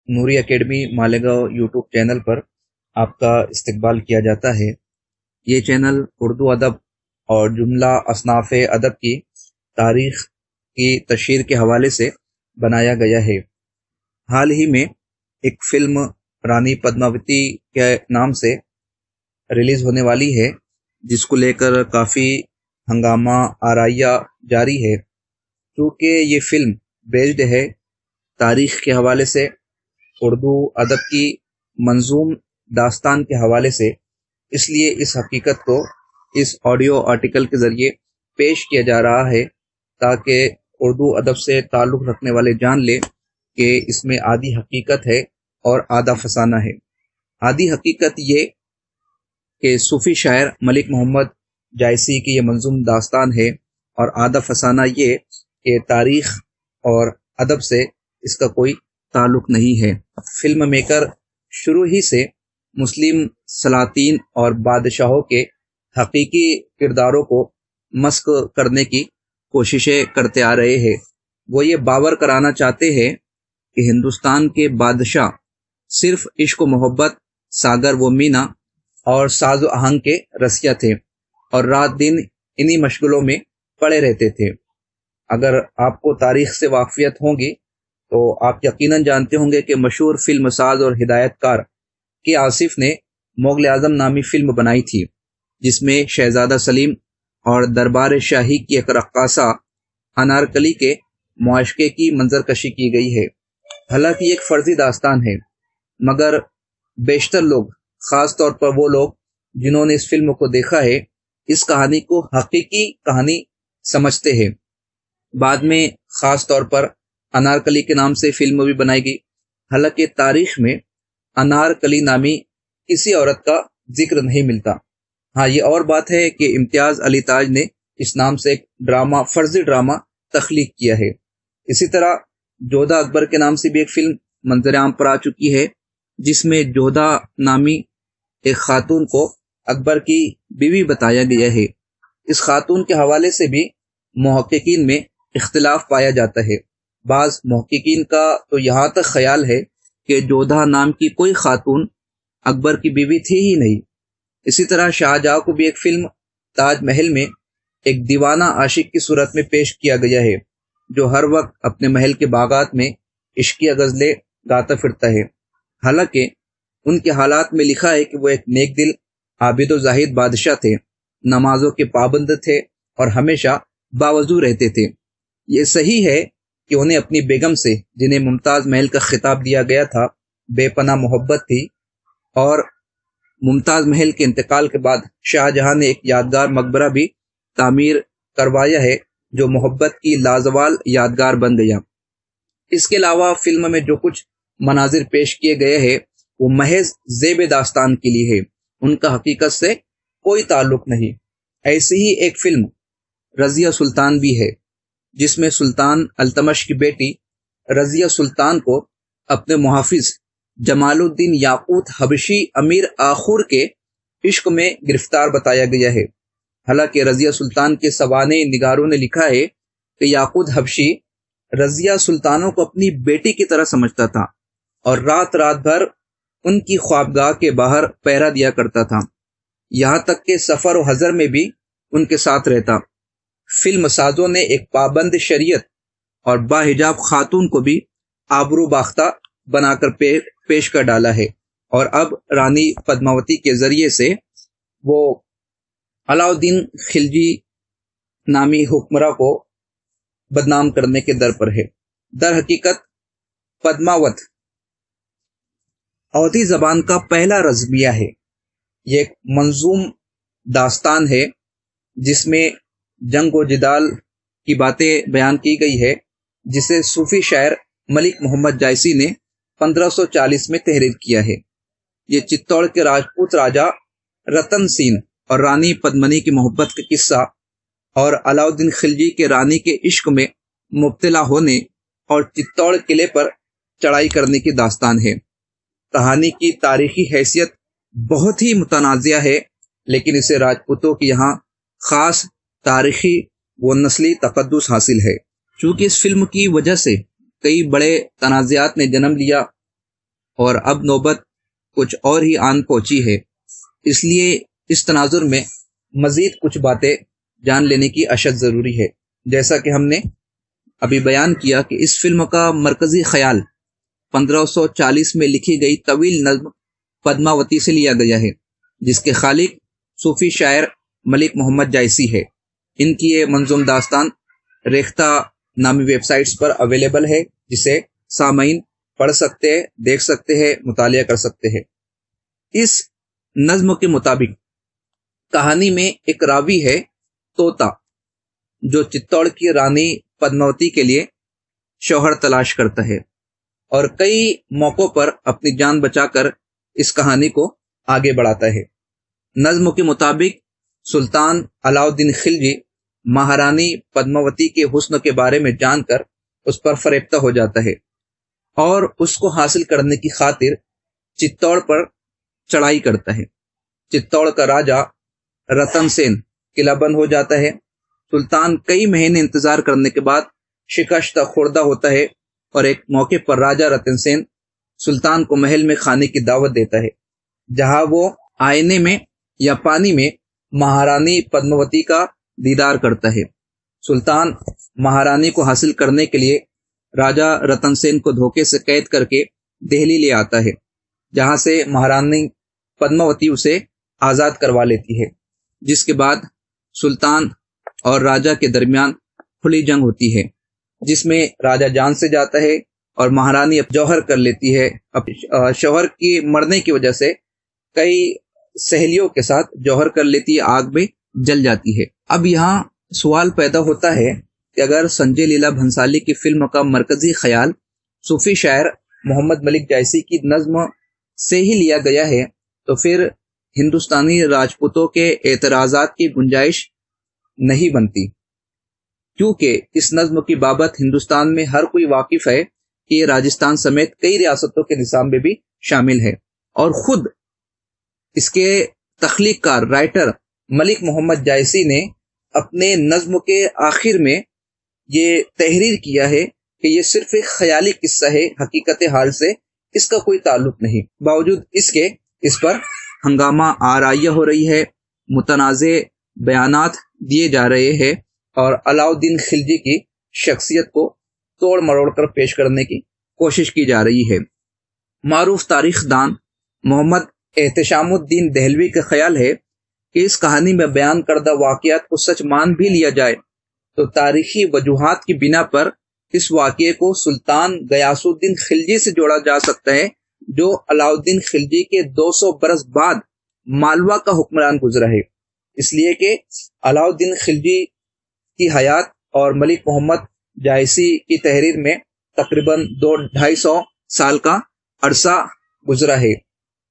نوری academy Malegaon YouTube channel پر آپ کا استقبال کیا جاتا ہے۔ یہ چینل اردو ادب اور جملہ اصناف ادب کی تاریخ کی تشہیر کے حوالے سے بنایا گیا ہے۔ حال ہی میں ایک فلم رانی پدماوتی کے نام سے ریلیز ہونے والی ہے، جس کو لے کر کافی ہنگامہ آرائیہ جاری ہے۔ چونکہ یہ فلم بیسڈ ہے تاریخ کے حوالے سے، اردو ادب کی منظوم داستان کے حوالے سے، اس لیے اس حقیقت کو اس آڈیو آرٹیکل کے ذریعے پیش کیا جا رہا ہے تاکہ اردو ادب سے تعلق رکھنے والے جان لیں کہ اس میں آدھی حقیقت ہے اور آدھا فسانہ ہے۔ آدھی حقیقت یہ کہ صوفی شاعر ملک محمد جائسی کی یہ منظوم داستان ہے، اور آدھا فسانہ یہ کہ تاریخ اور ادب سے اس کا کوئی تعلق نہیں ہے۔ فلم میکر شروع ہی سے مسلم سلاطین اور بادشاہوں کے حقیقی کرداروں کو مسخ کرنے کی کوششیں کرتے آ رہے ہیں۔ وہ یہ باور کرانا چاہتے ہیں کہ ہندوستان کے بادشاہ صرف عشق و محبت، ساگر و مینا اور ساز و آہنگ کے رسیا تھے، اور رات دن انہی مشغلوں میں پڑے رہتے تھے۔ اگر آپ کو تاریخ سے واقفیت ہوگی تو آپ یقیناً جانتے ہوں گے کہ مشہور فلم ساز اور ہدایت کار کے آصف نے مغل اعظم نامی فلم بنائی تھی، جس میں شہزادہ سلیم اور دربار شاہی کی ایک رقاصہ انارکلی کے معاشقے کی منظر کشی کی گئی ہے۔ حالانکہ یہ ایک فرضی داستان ہے، مگر بیشتر لوگ، خاص طور پر وہ لوگ جنہوں نے اس فلم کو دیکھا ہے، اس کہانی کو حقیقی کہانی سمجھتے ہیں۔ بعد میں خاص طور پر انارکلی کے نام سے فلم بھی بنائی گئی، حالانکہ تاریخ میں انارکلی نامی کسی عورت کا ذکر نہیں ملتا۔ ہاں، یہ اور بات ہے کہ امتیاز علی تاج نے اس نام سے ایک ڈرامہ، فرضی ڈرامہ تخلیق کیا ہے۔ اسی طرح جودھا اکبر کے نام سے بھی ایک فلم منظر عام پر آ چکی ہے، جس میں جودھا نامی ایک خاتون کو اکبر کی بیوی بتایا گیا ہے۔ اس خاتون کے حوالے سے بھی محققین میں اختلاف پایا جاتا ہے۔ بعض محققین کا تو یہاں تک خیال ہے کہ جودھا نام کی کوئی خاتون اکبر کی بیوی تھی ہی نہیں۔ اسی طرح شاہجہاں کو بھی ایک فلم تاج محل میں ایک دیوانہ عاشق کی صورت میں پیش کیا گیا ہے، جو ہر وقت اپنے محل کے باغات میں عشقیہ غزلیں گاتا پھرتا ہے۔ حالانکہ ان کے حالات میں لکھا ہے کہ وہ ایک نیک دل، عابد و زاہد بادشاہ تھے، نمازوں کے پابند تھے اور ہمیشہ باوضو رہتے تھے۔ یہ صحیح ہے کہ انہیں اپنی بیگم سے، جنہیں ممتاز محل کا خطاب دیا گیا تھا، بے پناہ محبت تھی، اور ممتاز محل کے انتقال کے بعد شاہ جہاں نے ایک یادگار مقبرہ بھی تعمیر کروایا ہے، جو محبت کی لازوال یادگار بن گیا۔ اس کے علاوہ فلم میں جو کچھ مناظر پیش کیے گئے ہیں وہ محض زیب داستان کے لیے ہے، ان کا حقیقت سے کوئی تعلق نہیں۔ ایسی ہی ایک فلم رضیہ سلطان بھی ہے، جس میں سلطان التمش کی بیٹی رضیہ سلطان کو اپنے محافظ جمال الدین یاقوت حبشی امیر آخور کے عشق میں گرفتار بتایا گیا ہے۔ حالانکہ رضیہ سلطان کے سوانح نگاروں نے لکھا ہے کہ یاقوت حبشی رضیہ سلطانوں کو اپنی بیٹی کی طرح سمجھتا تھا اور رات رات بھر ان کی خوابگاہ کے باہر پہرا دیا کرتا تھا، یہاں تک کہ سفر و حضر میں بھی ان کے ساتھ رہتا۔ فلم سازوں نے ایک پابند شریعت اور باحجاب خاتون کو بھی آبرو باختہ بنا کر پیش کر ڈالا ہے، اور اب رانی پدماوتی کے ذریعے سے وہ علاؤالدین خلجی نامی حکمراں کو بدنام کرنے کے در پر ہے۔ در حقیقت پدماوت اودھی زبان کا پہلا رزمیہ ہے۔ یہ ایک منظوم داستان ہے جس میں جنگ و جدال کی باتیں بیان کی گئی ہے، جسے صوفی شاعر ملک محمد جائسی نے 1540 میں تحریر کیا ہے۔ یہ چتوڑ کے راجپوت راجا رتن سین اور رانی پدمنی کی محبت کا قصہ، اور علاؤالدین خلجی کے رانی کے عشق میں مبتلا ہونے اور چتوڑ قلعے پر چڑھائی کرنے کی داستان ہے۔ کہانی کی تاریخی حیثیت بہت ہی متنازع ہے، لیکن اسے راجپوتوں کے یہاں خاص تاریخی و نسلی تقدس حاصل ہے۔ چونکہ اس فلم کی وجہ سے کئی بڑے تنازعات نے جنم لیا، اور اب نوبت کچھ اور ہی آن پہنچی ہے، اس لیے اس تناظر میں مزید کچھ باتیں جان لینے کی اشد ضروری ہے۔ جیسا کہ ہم نے ابھی بیان کیا کہ اس فلم کا مرکزی خیال 1540 میں لکھی گئی طویل نظم پدماوتی سے لیا گیا ہے، جس کے خالق صوفی شاعر ملک محمد جائسی ہے۔ ان کی یہ منظوم داستان ریختہ نامی ویب سائٹس پر اویلیبل ہے، جسے سامعین پڑھ سکتے ہیں، دیکھ سکتے ہیں، مطالعہ کر سکتے ہیں۔ اس نظم کے مطابق کہانی میں ایک راوی ہے طوطا، جو چتوڑ کی رانی پدماوتی کے لیے شوہر تلاش کرتا ہے اور کئی موقعوں پر اپنی جان بچا کر اس کہانی کو آگے بڑھاتا ہے۔ نظم کے مطابق سلطان علاؤالدین خلجی مہارانی پدماوتی کے حسن کے بارے میں جان کر اس پر فریفتہ ہو جاتا ہے اور اس کو حاصل کرنے کی خاطر چتوڑ پر چڑھائی کرتا ہے۔ چتوڑ کا راجہ رتن سین قلعہ بند ہو جاتا ہے۔ سلطان کئی مہینے انتظار کرنے کے بعد شکست خوردہ ہوتا ہے اور ایک موقع پر راجہ رتن سین سلطان کو محل میں کھانے کی دعوت دیتا ہے، جہاں وہ آئینے میں یا پانی میں مہارانی پدماوتی کا دیدار کرتا ہے۔ سلطان مہارانی کو حاصل کرنے کے لیے راجہ رتن سین کو دھوکے سے قید کر کے دہلی لے آتا ہے، جہاں سے مہارانی پدماوتی اسے آزاد کروا لیتی ہے، جس کے بعد سلطان اور راجہ کے درمیان کھلی جنگ ہوتی ہے، جس میں راجہ جان سے جاتا ہے اور مہارانی جوہر کر لیتی ہے۔ شوہر کی مرنے کی وجہ سے کئی سہیلیوں کے ساتھ جوہر کر لیتی ہے، آگ میں جل جاتی ہے۔ اب یہاں سوال پیدا ہوتا ہے کہ اگر سنجے لیلا بھنسالی کی فلم کا مرکزی خیال صوفی شاعر محمد ملک جائسی کی نظم سے ہی لیا گیا ہے، تو پھر ہندوستانی راجپوتوں کے اعتراضات کی گنجائش نہیں بنتی، کیونکہ اس نظم کی بابت ہندوستان میں ہر کوئی واقف ہے کہ یہ راجستھان سمیت کئی ریاستوں کے نظام میں بھی شامل ہے، اور خود اس کے تخلیق کار رائٹر ملک محمد جائسی نے اپنے نظم کے آخر میں یہ تحریر کیا ہے کہ یہ صرف ایک خیالی قصہ ہے، حقیقت حال سے اس کا کوئی تعلق نہیں۔ باوجود اس کے اس پر ہنگامہ آرائیہ ہو رہی ہے، متنازع بیانات دیے جا رہے ہیں اور علاؤالدین خلجی کی شخصیت کو توڑ مروڑ کر پیش کرنے کی کوشش کی جا رہی ہے۔ معروف تاریخ دان محمد احتشام الدین دہلوی کا خیال ہے کہ اس کہانی میں بیان کردہ واقعات کو سچ مان بھی لیا جائے تو تاریخی وجوہات کی بنا پر اس واقعے کو سلطان غیاث الدین خلجی سے جوڑا جا سکتا ہے، جو علاؤالدین خلجی کے 200 برس بعد مالوا کا حکمران گزرا ہے، اس لیے کہ علاؤالدین خلجی کی حیات اور ملک محمد جائسی کی تحریر میں تقریباً 200-250 سال کا عرصہ گزرا ہے۔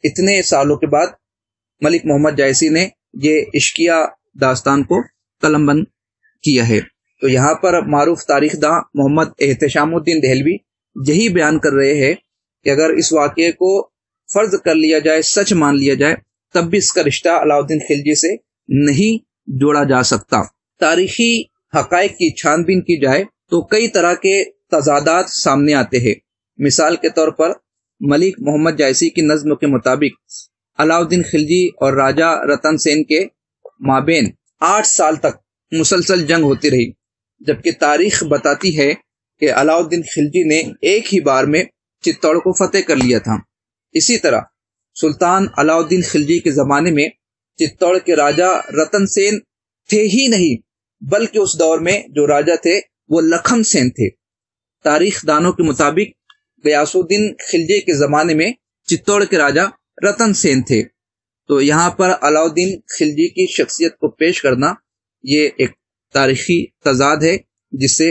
اتنے سالوں کے بعد ملک محمد جائسی نے یہ عشقیہ داستان کو قلم بند کیا ہے۔ تو یہاں پر معروف تاریخ داں محمد احتشام الدین دہلوی یہی بیان کر رہے ہیں کہ اگر اس واقعے کو فرض کر لیا جائے، سچ مان لیا جائے، تب بھی اس کا رشتہ علاؤالدین خلجی سے نہیں جوڑا جا سکتا۔ تاریخی حقائق کی چھان بین کی جائے تو کئی طرح کے تضادات سامنے آتے ہیں۔ مثال کے طور پر ملک محمد جائسی کی نظم کے مطابق علاؤالدین خلجی اور راجہ رتن سین کے مابین 8 سال تک مسلسل جنگ ہوتی رہی، جبکہ تاریخ بتاتی ہے کہ علاؤالدین خلجی نے ایک ہی بار میں چتوڑ کو فتح کر لیا تھا۔ اسی طرح سلطان علاؤالدین خلجی کے زمانے میں چتوڑ کے راجہ رتن سین تھے ہی نہیں، بلکہ اس دور میں جو راجہ تھے وہ لکھن سین تھے۔ تاریخ دانوں کے مطابق غیاث الدین خلجی کے زمانے میں چتوڑ کے راجہ رتن سین تھے۔ تو یہاں پر علاؤالدین خلجی کی شخصیت کو پیش کرنا یہ ایک تاریخی تضاد ہے، جس سے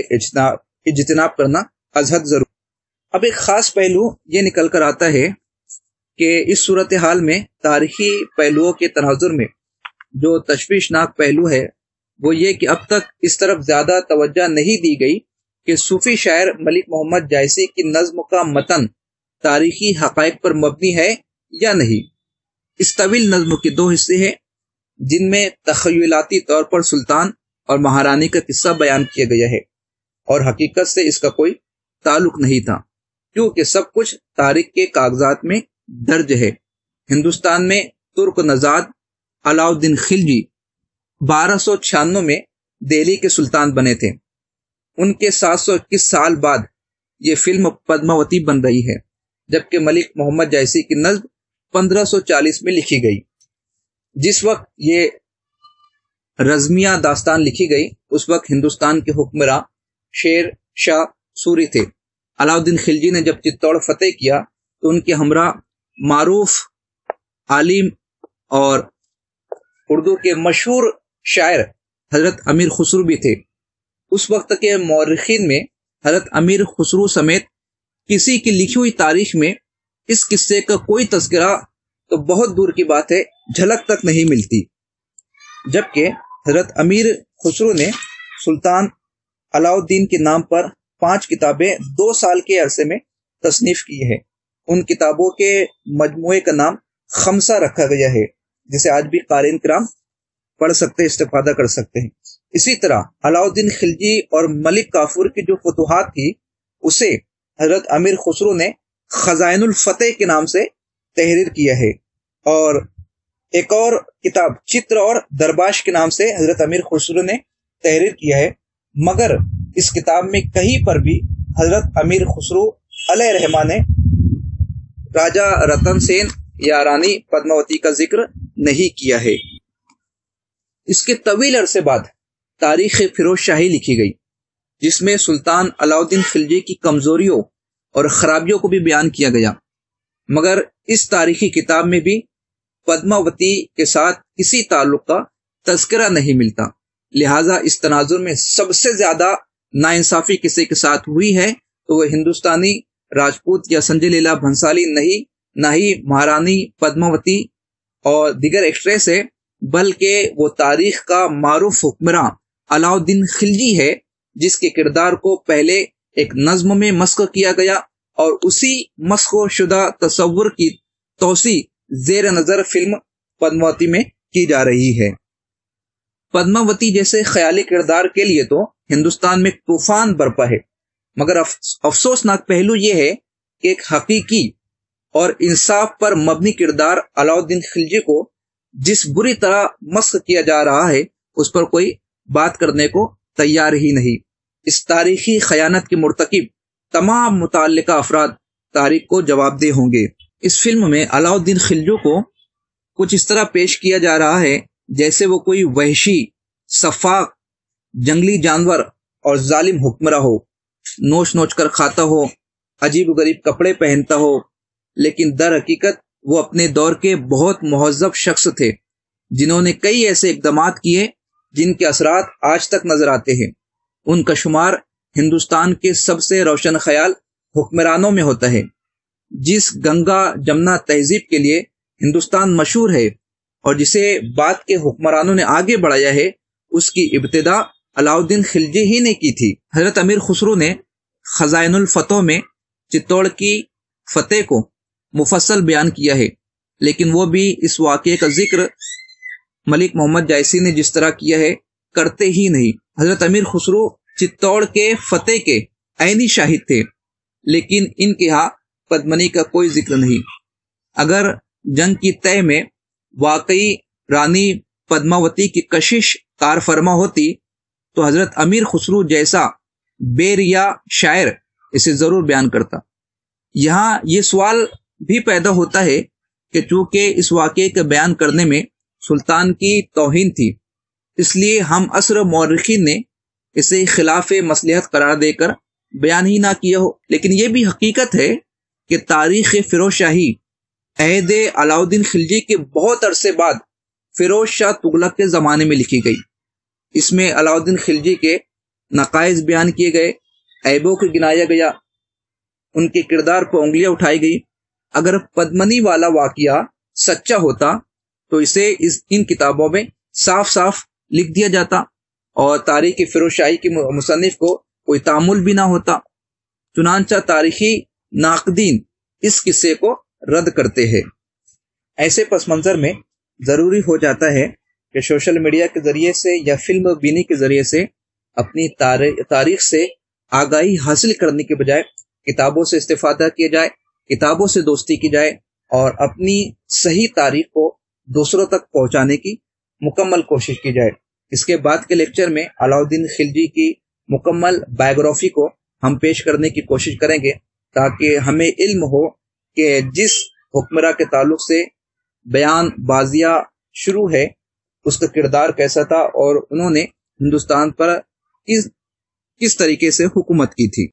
اجتناب کرنا ازحد ضرور۔ اب ایک خاص پہلو یہ نکل کر آتا ہے کہ اس صورتحال میں تاریخی پہلوؤں کے تناظر میں جو تشویشناک پہلو ہے وہ یہ کہ اب تک اس طرف زیادہ توجہ نہیں دی گئی کہ صوفی شاعر ملک محمد جائسی کی نظم کا متن تاریخی حقائق پر مبنی ہے یا نہیں۔ اس طویل نظم کے 2 حصے ہیں، جن میں تخیلاتی طور پر سلطان اور مہارانی کا قصہ بیان کیا گیا ہے اور حقیقت سے اس کا کوئی تعلق نہیں تھا۔ کیونکہ سب کچھ تاریخ کے کاغذات میں درج ہے۔ ہندوستان میں ترک نژاد علاؤالدین خلجی 1296 میں دہلی کے سلطان بنے تھے۔ ان کے 721 سال بعد یہ فلم پدماوتی بن رہی ہے، جبکہ ملک محمد جیسی کی نظم 1540 میں لکھی گئی۔ جس وقت یہ رزمیہ داستان لکھی گئی اس وقت ہندوستان کے حکمراں شیر شاہ سوری تھے۔ علاؤالدین خلجی نے جب چتوڑ فتح کیا تو ان کے ہمراہ معروف عالم اور اردو کے مشہور شاعر حضرت امیر خسرو بھی تھے۔ اس وقت کے مورخین میں حضرت امیر خسرو سمیت کسی کی لکھی ہوئی تاریخ میں اس قصے کا کوئی تذکرہ تو بہت دور کی بات ہے جھلک تک نہیں ملتی، جبکہ حضرت امیر خسرو نے سلطان علاؤالدین کے نام پر 5 کتابیں 2 سال کے عرصے میں تصنیف کی ہے۔ ان کتابوں کے مجموعے کا نام خمسہ رکھا گیا ہے، جسے آج بھی قارئین کرام پڑھ سکتے ہیں، استفادہ کر سکتے ہیں۔ اسی طرح علاؤالدین خلجی اور ملک کافور کی جو فتوحات تھی اسے حضرت امیر خسرو نے خزائن الفتح کے نام سے تحریر کیا ہے، اور ایک اور کتاب چتر اور درباش کے نام سے حضرت امیر خسرو نے تحریر کیا ہے، مگر اس کتاب میں کہیں پر بھی حضرت امیر خسرو علیہ رحمہ نے راجہ رتن سین یا رانی پدماوتی کا ذکر نہیں کیا ہے۔ اس کے طویل عرصے بعد تاریخ فیروز شاہی لکھی گئی، جس میں سلطان علاؤالدین خلجی کی کمزوریوں اور خرابیوں کو بھی بیان کیا گیا، مگر اس تاریخی کتاب میں بھی پدماوتی کے ساتھ کسی تعلق کا تذکرہ نہیں ملتا۔ لہٰذا اس تناظر میں سب سے زیادہ ناانصافی کسی کے ساتھ ہوئی ہے تو وہ ہندوستانی راجپوت یا سنجے لیلا بھنسالی نہیں، نہ ہی مہارانی پدماوتی اور دیگر ایکٹریس ہے، بلکہ وہ تاریخ کا معروف حکمراں علاؤالدین خلجی ہے، جس کے کردار کو پہلے ایک نظم میں مسخ کیا گیا اور اسی مسخ شدہ تصور کی توسیع زیر نظر فلم پدماوتی میں کی جا رہی ہے۔ پدماوتی جیسے خیالی کردار کے لیے تو ہندوستان میں ایک طوفان برپا ہے، مگر افسوسناک پہلو یہ ہے کہ ایک حقیقی اور انصاف پر مبنی کردار علاؤالدین خلجی کو جس بری طرح مسخ کیا جا رہا ہے اس پر کوئی بات کرنے کو تیار ہی نہیں۔ اس تاریخی خیانت کے مرتکب تمام متعلقہ افراد تاریخ کو جواب دہ ہوں گے۔ اس فلم میں علاؤالدین خلجی کو کچھ اس طرح پیش کیا جا رہا ہے جیسے وہ کوئی وحشی، سفاک، جنگلی جانور اور ظالم حکمراں ہو، نوچ نوچ کر کھاتا ہو، عجیب و غریب کپڑے پہنتا ہو، لیکن در حقیقت وہ اپنے دور کے بہت مہذب شخص تھے، جنہوں نے کئی ایسے اقدامات کیے جن کے اثرات آج تک نظر آتے ہیں۔ ان کا شمار ہندوستان کے سب سے روشن خیال حکمرانوں میں ہوتا ہے۔ جس گنگا جمنا تہذیب کے لیے ہندوستان مشہور ہے اور جسے بعد کے حکمرانوں نے آگے بڑھایا ہے، اس کی ابتدا علاؤالدین خلجی ہی نے کی تھی۔ حضرت امیر خسرو نے خزائن الفتح میں چتوڑ کی فتح کو مفصل بیان کیا ہے، لیکن وہ بھی اس واقعے کا ذکر ملک محمد جیسی نے جس طرح کیا ہے کرتے ہی نہیں۔ حضرت امیر خسرو چتوڑ کے فتح کے عینی شاہد تھے، لیکن ان کے ہاں پدمنی کا کوئی ذکر نہیں۔ اگر جنگ کی طے میں واقعی رانی پدماوتی کی کشش کار فرما ہوتی تو حضرت امیر خسرو جیسا بے ریا شاعر اسے ضرور بیان کرتا۔ یہاں یہ سوال بھی پیدا ہوتا ہے کہ چونکہ اس واقعے کا بیان کرنے میں سلطان کی توہین تھی، اس لیے ہم عصر مورخین نے اسے خلاف مصلحت قرار دے کر بیان ہی نہ کیا ہو۔ لیکن یہ بھی حقیقت ہے کہ تاریخ فیروز شاہی عہد علاؤالدین خلجی کے بہت عرصے بعد فیروز شاہ تغلق کے زمانے میں لکھی گئی۔ اس میں علاؤالدین خلجی کے نقائص بیان کیے گئے، عیبوں کو گنایا گیا، ان کے کردار پر انگلیاں اٹھائی گئی۔ اگر پدمنی والا واقعہ سچا ہوتا تو اسے ان کتابوں میں صاف صاف لکھ دیا جاتا اور تاریخ فیروز شاہی کی مصنف کو کوئی تعامل بھی نہ ہوتا۔ چنانچہ تاریخی ناقدین اس قصے کو رد کرتے ہیں۔ ایسے پس منظر میں ضروری ہو جاتا ہے کہ سوشل میڈیا کے ذریعے سے یا فلم بینی کے ذریعے سے اپنی تاریخ سے آگاہی حاصل کرنے کے بجائے کتابوں سے استفادہ کیا جائے، کتابوں سے دوستی کی جائے اور اپنی صحیح تاریخ کو دوسروں تک پہنچانے کی مکمل کوشش کی جائے۔ اس کے بعد کے لیکچر میں علاؤالدین خلجی کی مکمل بائیوگرافی کو ہم پیش کرنے کی کوشش کریں گے، تاکہ ہمیں علم ہو کہ جس حکمراں کے تعلق سے بیان بازیہ شروع ہے اس کا کردار کیسا تھا اور انہوں نے ہندوستان پر کس طریقے سے حکومت کی تھی۔